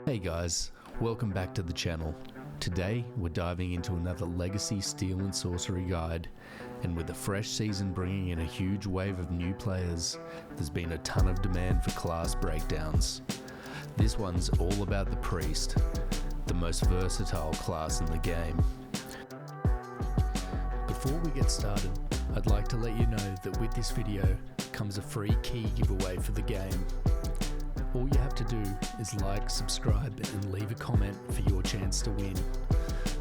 Hey guys, welcome back to the channel. Today we're diving into another Legacy Steel and Sorcery guide, and with the fresh season bringing in a huge wave of new players, there's been a ton of demand for class breakdowns. This one's all about the Priest, the most versatile class in the game. Before we get started, I'd like to let you know that with this video comes a free key giveaway for the game. All you have to do is like, subscribe and leave a comment for your chance to win.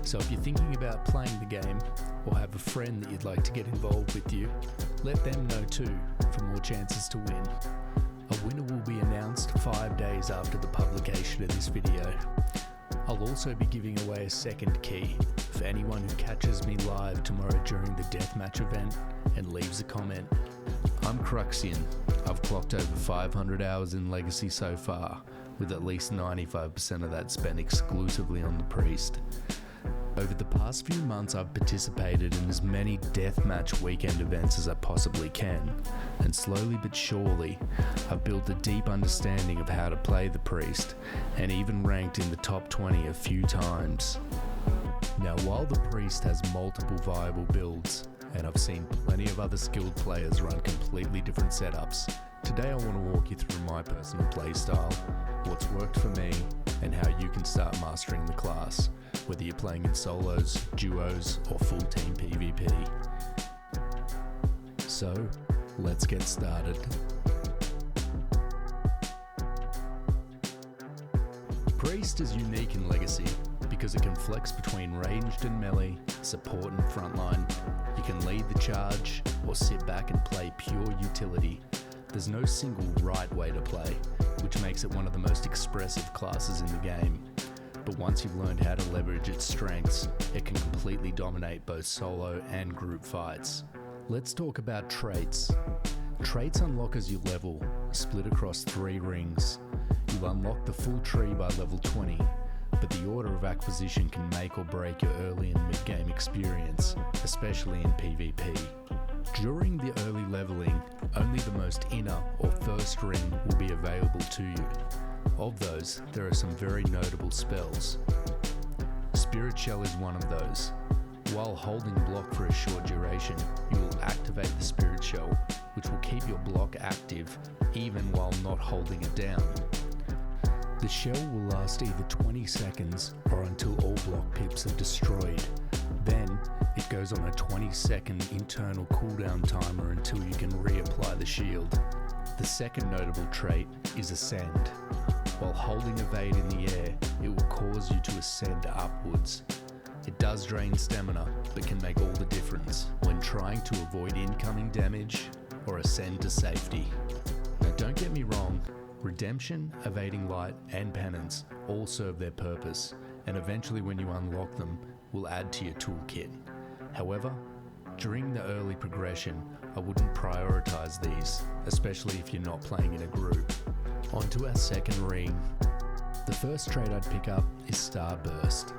So if you're thinking about playing the game or have a friend that you'd like to get involved with you, let them know too for more chances to win. A winner will be announced 5 days after the publication of this video. I'll also be giving away a second key for anyone who catches me live tomorrow during the Deathmatch event and leaves a comment. I'm Cruxion. I've clocked over 500 hours in Legacy so far, with at least 95% of that spent exclusively on the Priest. Over the past few months I've participated in as many Deathmatch weekend events as I possibly can, and slowly but surely I've built a deep understanding of how to play the Priest, and even ranked in the top 20 a few times. Now while the Priest has multiple viable builds, and I've seen plenty of other skilled players run completely different setups, today I want to walk you through my personal playstyle, what's worked for me, and how you can start mastering the class, whether you're playing in solos, duos, or full team PvP. So, let's get started. Priest is unique in Legacy because it can flex between ranged and melee, support and frontline. You can lead the charge or sit back and play pure utility. There's no single right way to play, which makes it one of the most expressive classes in the game. But once you've learned how to leverage its strengths, it can completely dominate both solo and group fights. Let's talk about traits. Traits unlock as you level, split across 3 rings. You'll unlock the full tree by level 20, but the order of acquisition can make or break your early and mid-game experience, especially in PvP. During the early leveling, only the most inner or first ring will be available to you. Of those, there are some very notable spells. Spirit Shell is one of those. While holding block for a short duration, you will activate the Spirit Shell, which will keep your block active even while not holding it down. The shell will last either 20 seconds or until all block pips are destroyed. Then, it goes on a 20-second internal cooldown timer until you can reapply the shield. The second notable trait is Ascend. While holding Evade in the air, it will cause you to ascend upwards. It does drain stamina, but can make all the difference when trying to avoid incoming damage or ascend to safety. Now don't get me wrong, Redemption, Evading Light, and Penance all serve their purpose, and eventually when you unlock them, will add to your toolkit. However, during the early progression, I wouldn't prioritize these, especially if you're not playing in a group. Onto our second ring. The first trait I'd pick up is Starburst.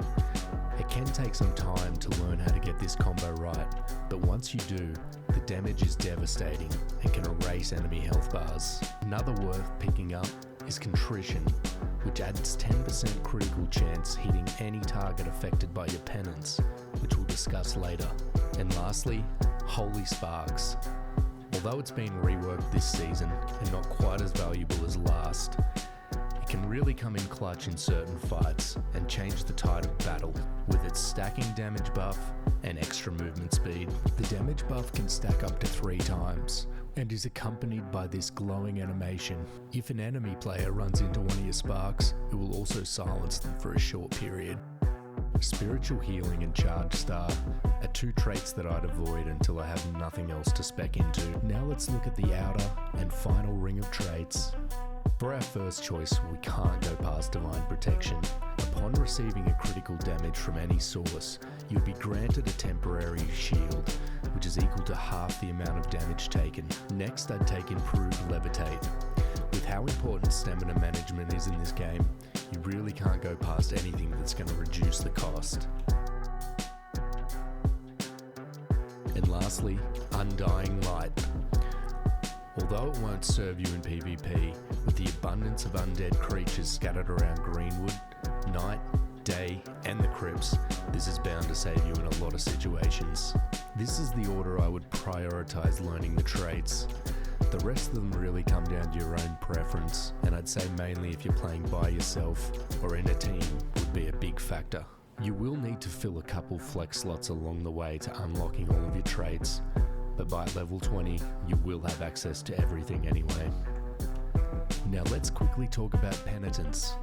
It can take some time to learn how to get this combo right, but once you do, the damage is devastating and can erase enemy health bars. Another worth picking up is Contrition, which adds 10% critical chance hitting any target affected by your penance, which we'll discuss later. And lastly, Holy Sparks. Although it's been reworked this season and not quite as valuable as last, it can really come in clutch in certain fights and change the tide of battle with its stacking damage buff and extra movement speed. The damage buff can stack up to 3 times and is accompanied by this glowing animation. If an enemy player runs into one of your sparks, it will also silence them for a short period. Spiritual Healing and Charge Star are 2 traits that I'd avoid until I have nothing else to spec into. Now let's look at the outer and final ring of traits. For our first choice, we can't go past Divine Protection. Upon receiving a critical damage from any source, you'll be granted a temporary shield, which is equal to half the amount of damage taken. Next, I'd take Improved Levitate. With how important stamina management is in this game, you really can't go past anything that's going to reduce the cost. And lastly, Undying Light. Although it won't serve you in PvP, with the abundance of undead creatures scattered around Greenwood, night, day, and the crypts, this is bound to save you in a lot of situations. This is the order I would prioritise learning the traits. The rest of them really come down to your own preference, and I'd say mainly if you're playing by yourself or in a team would be a big factor. You will need to fill a couple flex slots along the way to unlocking all of your traits, but by level 20 you will have access to everything anyway. Now let's quickly talk about Penitence.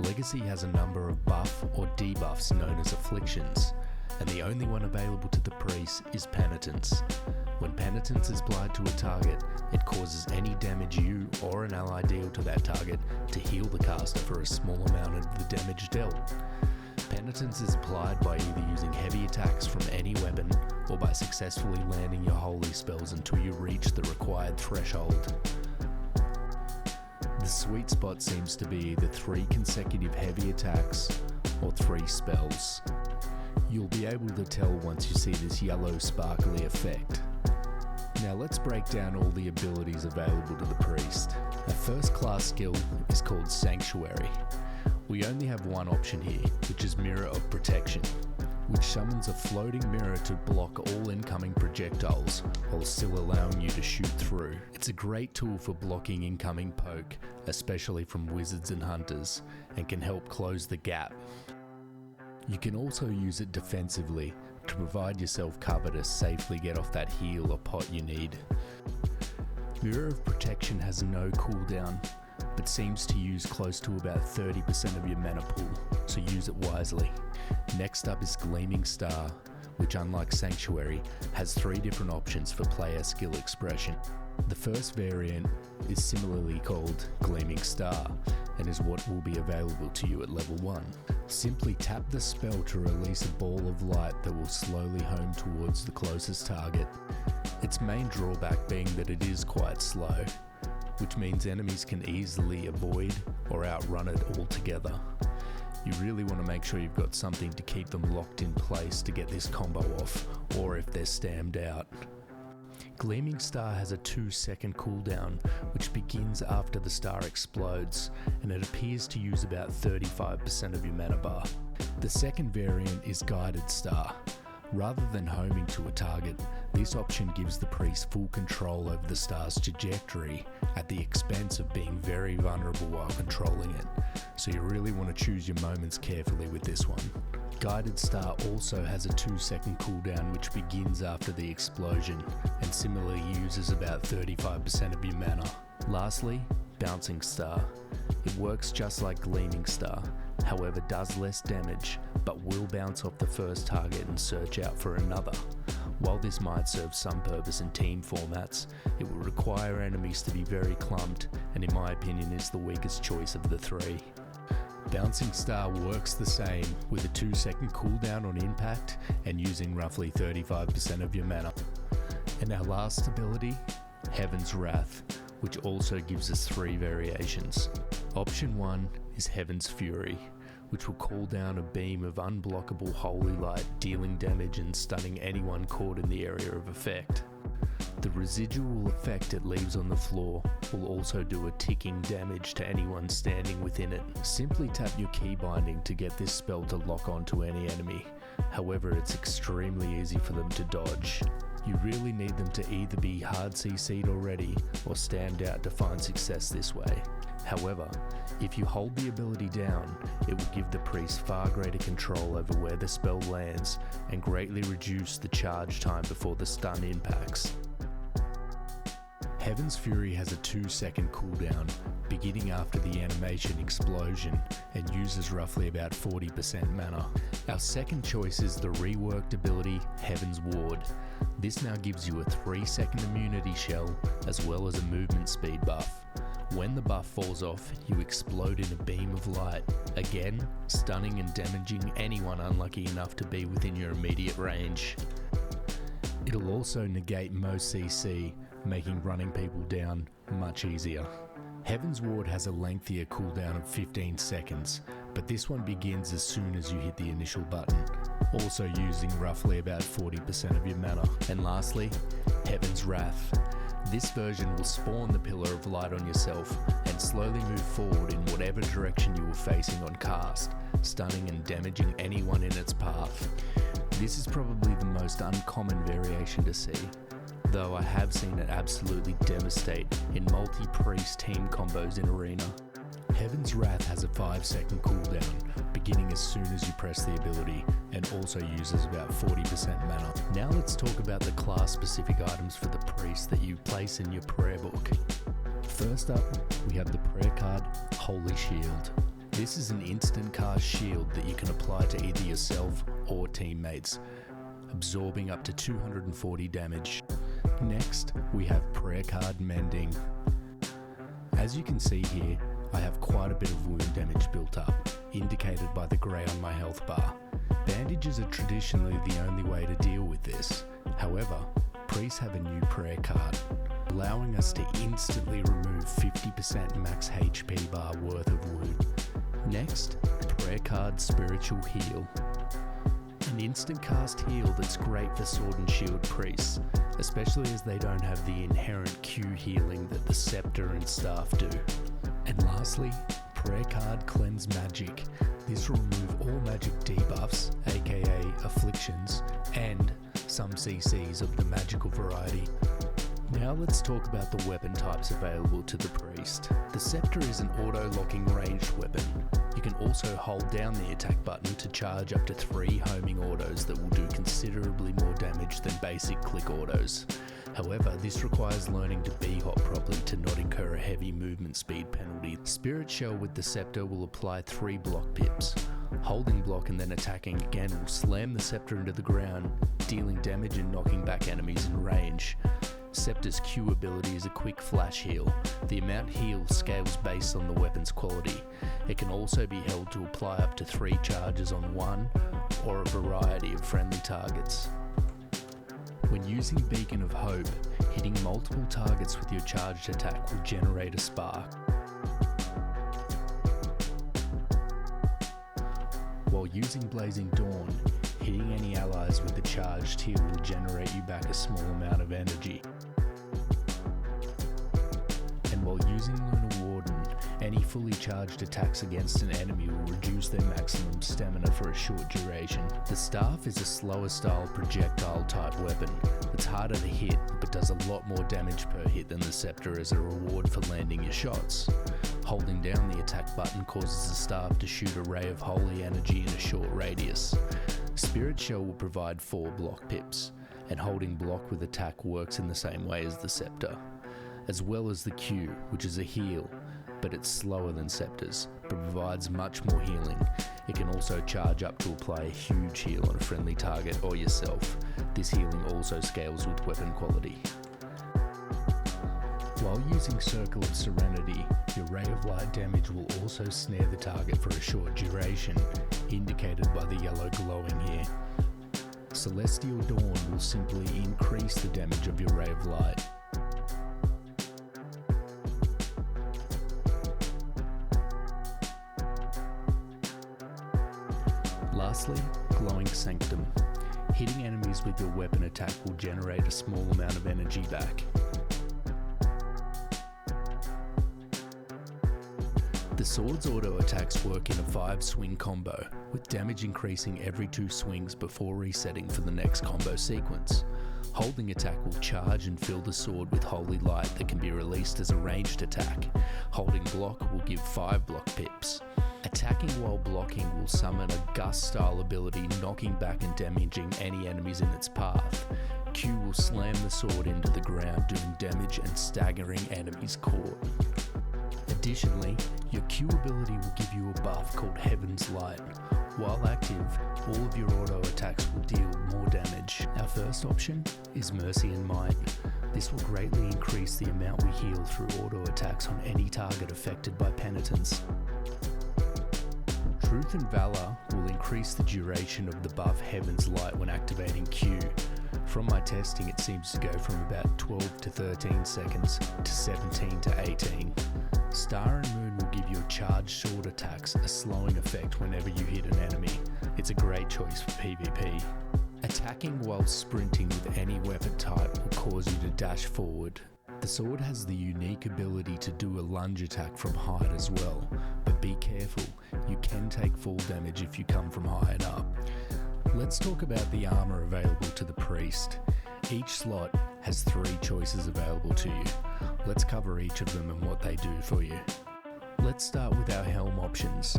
Legacy has a number of buff or debuffs known as afflictions, and the only one available to the priest is Penitence. When Penitence is applied to a target, it causes any damage you or an ally deal to that target to heal the caster for a small amount of the damage dealt. Penitence is applied by either using heavy attacks from any weapon or by successfully landing your holy spells until you reach the required threshold. The sweet spot seems to be either 3 consecutive heavy attacks or 3 spells. You'll be able to tell once you see this yellow sparkly effect. Now let's break down all the abilities available to the priest. Our first class skill is called Sanctuary. We only have one option here, which is Mirror of Protection, which summons a floating mirror to block all incoming projectiles while still allowing you to shoot through. It's a great tool for blocking incoming poke, especially from wizards and hunters, and can help close the gap. You can also use it defensively to provide yourself cover to safely get off that heal or pot you need. Mirror of Protection has no cooldown, but seems to use close to about 30% of your mana pool, so use it wisely. Next up is Gleaming Star, which unlike Sanctuary, has 3 different options for player skill expression. The first variant is similarly called Gleaming Star, and is what will be available to you at level 1. Simply tap the spell to release a ball of light that will slowly home towards the closest target. Its main drawback being that it is quite slow, which means enemies can easily avoid or outrun it altogether. You really want to make sure you've got something to keep them locked in place to get this combo off, or if they're stammed out. Gleaming Star has a 2-second cooldown, which begins after the star explodes, and it appears to use about 35% of your mana bar. The second variant is Guided Star. Rather than homing to a target, this option gives the priest full control over the star's trajectory at the expense of being very vulnerable while controlling it, so you really want to choose your moments carefully with this one. Guided Star also has a 2-second cooldown which begins after the explosion and similarly uses about 35% of your mana. Lastly, Bouncing Star. It works just like Gleaming Star, however does less damage, but will bounce off the first target and search out for another. While this might serve some purpose in team formats, it will require enemies to be very clumped, and in my opinion is the weakest choice of the 3. Bouncing Star works the same, with a 2-second cooldown on impact and using roughly 35% of your mana. And our last ability, Heaven's Wrath, which also gives us 3 variations. Option 1 is Heaven's Fury, which will call down a beam of unblockable holy light, dealing damage and stunning anyone caught in the area of effect. The residual effect it leaves on the floor will also do a ticking damage to anyone standing within it. Simply tap your key binding to get this spell to lock onto any enemy. However, it's extremely easy for them to dodge. You really need them to either be hard CC'd already or stand out to find success this way. However, if you hold the ability down, it will give the priest far greater control over where the spell lands and greatly reduce the charge time before the stun impacts. Heaven's Fury has a 2-second cooldown, beginning after the animation explosion, and uses roughly about 40% mana. Our second choice is the reworked ability Heaven's Ward. This now gives you a 3-second immunity shell, as well as a movement speed buff. When the buff falls off, you explode in a beam of light, again stunning and damaging anyone unlucky enough to be within your immediate range. It'll also negate most CC, making running people down much easier. Heaven's Ward has a lengthier cooldown of 15 seconds, but this one begins as soon as you hit the initial button, also using roughly about 40% of your mana. And lastly, Heaven's Wrath. This version will spawn the pillar of light on yourself and slowly move forward in whatever direction you were facing on cast, stunning and damaging anyone in its path. This is probably the most uncommon variation to see, though I have seen it absolutely devastate in multi-priest team combos in Arena. Heaven's Wrath has a 5-second cooldown, beginning as soon as you press the ability, and also uses about 40% mana. Now let's talk about the class-specific items for the priest that you place in your prayer book. First up, we have the prayer card, Holy Shield. This is an instant cast shield that you can apply to either yourself or teammates, absorbing up to 240 damage. Next, we have prayer card Mending. As you can see here, I have quite a bit of wound damage built up, indicated by the grey on my health bar. Bandages are traditionally the only way to deal with this. However, priests have a new prayer card, allowing us to instantly remove 50% max HP bar worth of wound. Next, prayer card Spiritual Heal. An instant cast heal that's great for sword and shield priests, especially as they don't have the inherent Q healing that the Sceptre and staff do. And lastly, prayer card Cleanse Magic. This will remove all magic debuffs, aka afflictions, and some CCs of the magical variety. Now let's talk about the weapon types available to the priest. The Sceptre is an auto-locking ranged weapon. You can also hold down the attack button to charge up to 3 homing autos that will do considerably more damage than basic click autos. However, this requires learning to B-hop properly to not incur a heavy movement speed penalty. Spirit Shell with the Sceptre will apply 3 block pips. Holding block and then attacking again will slam the Sceptre into the ground, dealing damage and knocking back enemies in range. Sceptre's Q ability is a quick flash heal. The amount healed scales based on the weapon's quality. It can also be held to apply up to 3 charges on one or a variety of friendly targets. When using Beacon of Hope, hitting multiple targets with your charged attack will generate a spark. While using Blazing Dawn, hitting any allies with a charged heal will generate you back a small amount of energy. And while using Lunar Warden, any fully charged attacks against an enemy will reduce their maximum stamina for a short duration. The Staff is a slower style projectile type weapon that's harder to hit but does a lot more damage per hit than the Sceptre as a reward for landing your shots. Holding down the attack button causes the Staff to shoot a ray of holy energy in a short radius. Spirit Shell will provide 4 block pips, and holding block with attack works in the same way as the Sceptre, as well as the Q, which is a heal, but it's slower than Sceptre's, but provides much more healing. It can also charge up to apply a huge heal on a friendly target or yourself. This healing also scales with weapon quality. While using Circle of Serenity, your Ray of Light damage will also snare the target for a short duration, indicated by the yellow glowing here. Celestial Dawn will simply increase the damage of your Ray of Light. Lastly, Glowing Sanctum. Hitting enemies with your weapon attack will generate a small amount of energy back. The sword's auto attacks work in a 5-swing combo, with damage increasing every 2 swings before resetting for the next combo sequence. Holding attack will charge and fill the sword with holy light that can be released as a ranged attack. Holding block will give 5 block pips. Attacking while blocking will summon a gust-style ability, knocking back and damaging any enemies in its path. Q will slam the sword into the ground, doing damage and staggering enemies caught. Additionally, your Q ability will give you a buff called Heaven's Light. While active, all of your auto attacks will deal more damage. Our first option is Mercy and Might. This will greatly increase the amount we heal through auto attacks on any target affected by Penitence. Truth and Valor will increase the duration of the buff Heaven's Light when activating Q. From my testing, it seems to go from about 12 to 13 seconds to 17 to 18. Star and Moon will give your charged sword attacks a slowing effect whenever you hit an enemy. It's a great choice for PvP. Attacking while sprinting with any weapon type will cause you to dash forward. The sword has the unique ability to do a lunge attack from height as well, but be careful, you can take full damage if you come from high enough. Let's talk about the armor available to the priest. Each slot has 3 choices available to you. Let's cover each of them and what they do for you. Let's start with our helm options.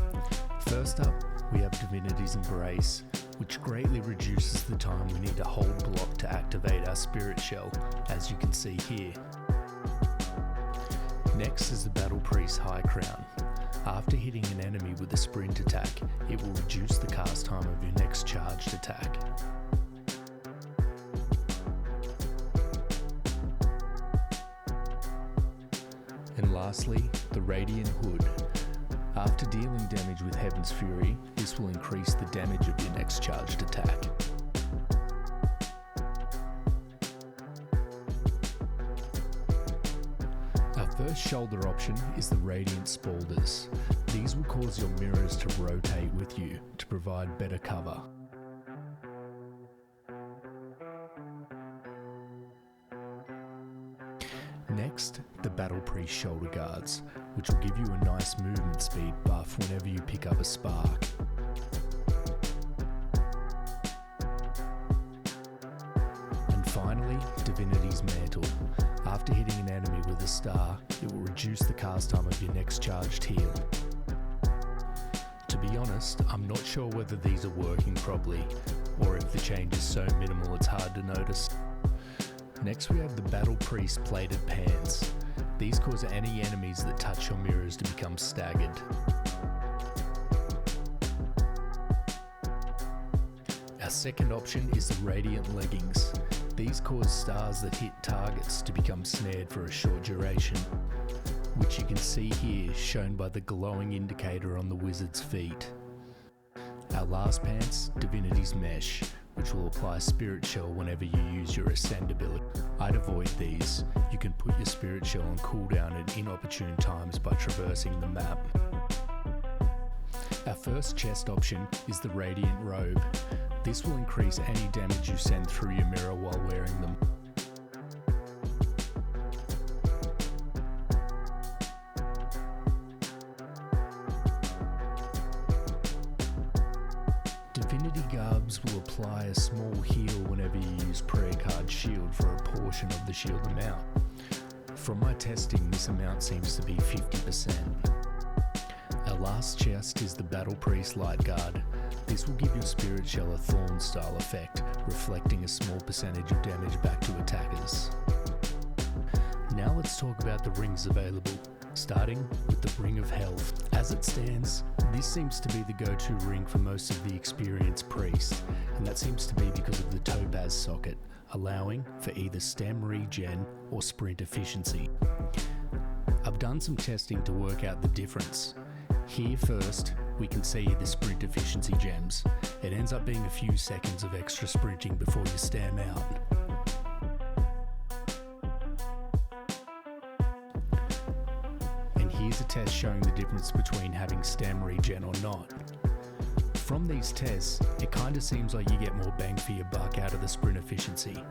First up, we have Divinity's Embrace, which greatly reduces the time we need to hold block to activate our Spirit Shell, as you can see here. Next is the Battle Priest High Crown. After hitting an enemy with a sprint attack, it will reduce the cast time of your next charged attack. And lastly, the Radiant Hood. After dealing damage with Heaven's Fury, this will increase the damage of your next charged attack. Our first shoulder option is the Radiant Spaulders. These will cause your mirrors to rotate with you to provide better cover. Next, the Battle Priest Shoulder Guards, which will give you a nice movement speed buff whenever you pick up a spark. And finally, Divinity's Mantle. After hitting an enemy with a star, it will reduce the cast time of your next charged heal. To be honest, I'm not sure whether these are working properly, or if the change is so minimal it's hard to notice. Next we have the Battle Priest Plated Pants. These cause any enemies that touch your mirrors to become staggered. Our second option is the Radiant Leggings. These cause stars that hit targets to become snared for a short duration, which you can see here shown by the glowing indicator on the wizard's feet. Our last pants, Divinity's Mesh, which will apply Spirit Shell whenever you use your Ascend ability. I'd avoid these. You can put your Spirit Shell on cooldown at inopportune times by traversing the map. Our first chest option is the Radiant Robe. This will increase any damage you send through your mirror while wearing them. Divinity Garbs will apply a small heal whenever you use Prayer Card Shield for a portion of the shield amount. From my testing, this amount seems to be 50%. Our last chest is the Battle Priest Light Guard. This will give your Spirit Shell a Thorn style effect, reflecting a small percentage of damage back to attackers. Now let's talk about the rings available, starting with the Ring of Health. As it stands, this seems to be the go-to ring for most of the experienced priest, and that seems to be because of the Topaz socket, allowing for either stem regen or sprint efficiency. I've done some testing to work out the difference. Here first, we can see the sprint efficiency gems. It ends up being a few seconds of extra sprinting before you stam out. Here's a test showing the difference between having stem regen or not. From these tests, it kinda seems like you get more bang for your buck out of the sprint efficiency,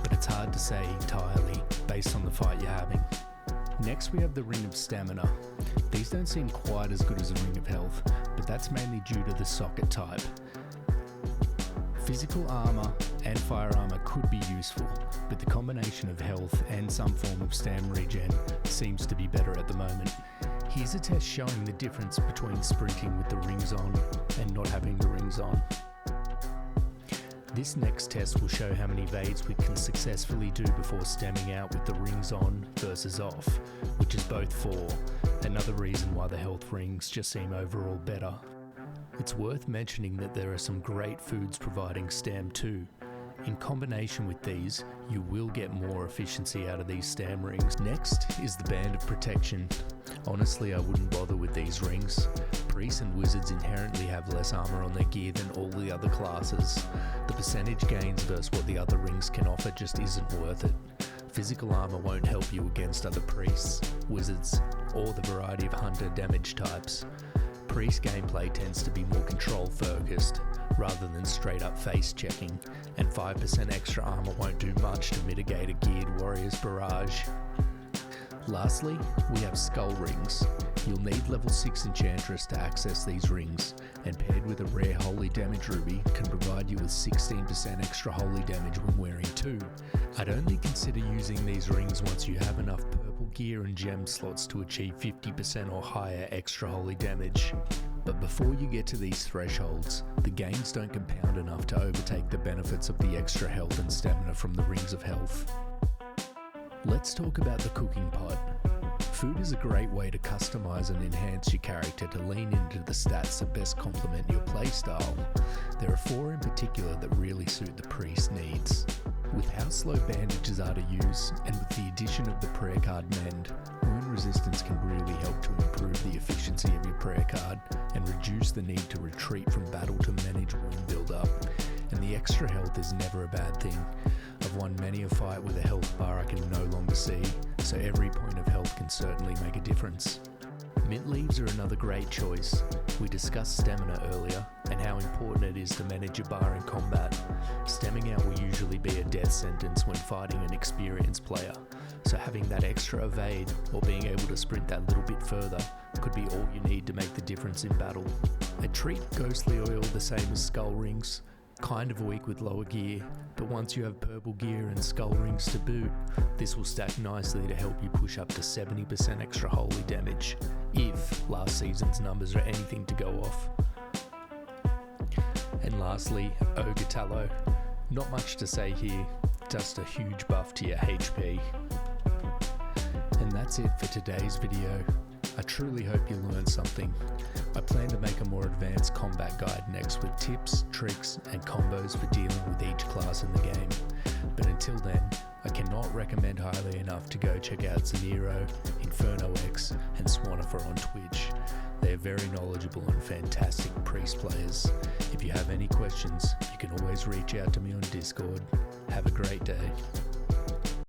but it's hard to say entirely based on the fight you're having. Next we have the Ring of Stamina. These don't seem quite as good as a Ring of Health, but that's mainly due to the socket type. Physical armor and fire armor could be useful, but the combination of health and some form of stam regen seems to be better at the moment. Here's a test showing the difference between sprinting with the rings on and not having the rings on. This next test will show how many evades we can successfully do before stemming out with the rings on versus off, which is both 4, another reason why the health rings just seem overall better. It's worth mentioning that there are some great foods providing stam too. In combination with these, you will get more efficiency out of these stam rings. Next is the Band of Protection. Honestly, I wouldn't bother with these rings. Priests and wizards inherently have less armor on their gear than all the other classes. The percentage gains versus what the other rings can offer just isn't worth it. Physical armor won't help you against other priests, wizards, or the variety of hunter damage types. Priest gameplay tends to be more control focused, rather than straight up face checking, and 5% extra armor won't do much to mitigate a geared warrior's barrage. Lastly, we have skull rings. You'll need level 6 enchantress to access these rings, and paired with a rare holy damage ruby can provide you with 16% extra holy damage when wearing 2. I'd only consider using these rings once you have enough purple gear and gem slots to achieve 50% or higher extra holy damage. But before you get to these thresholds, the gains don't compound enough to overtake the benefits of the extra health and stamina from the rings of health. Let's talk about the cooking pot. Food is a great way to customize and enhance your character to lean into the stats that best complement your playstyle. There are 4 in particular that really suit the priest's needs. With how slow bandages are to use, and with the addition of the prayer card mend, wound resistance can really help to improve the efficiency of your prayer card and reduce the need to retreat from battle to manage wound build-up. And the extra health is never a bad thing. I've won many a fight with a health bar I can no longer see, so every point of health can certainly make a difference. Mint leaves are another great choice. We discussed stamina earlier, and how important it is to manage your bar in combat. Stemming out will usually be a death sentence when fighting an experienced player, so having that extra evade, or being able to sprint that little bit further, could be all you need to make the difference in battle. I treat ghostly oil the same as skull rings. Kind of weak with lower gear, but once you have purple gear and skull rings to boot, this will stack nicely to help you push up to 70% extra holy damage, if last season's numbers are anything to go off. And lastly, Ogre Tallow. Not much to say here, just a huge buff to your HP. And that's it for today's video. I truly hope you learned something. I plan to make a more advanced combat guide next with tips, tricks, and combos for dealing with each class in the game. But until then, I cannot recommend highly enough to go check out Zanero, Inferno X, and Swanifer on Twitch. They are very knowledgeable and fantastic priest players. If you have any questions, you can always reach out to me on Discord. Have a great day.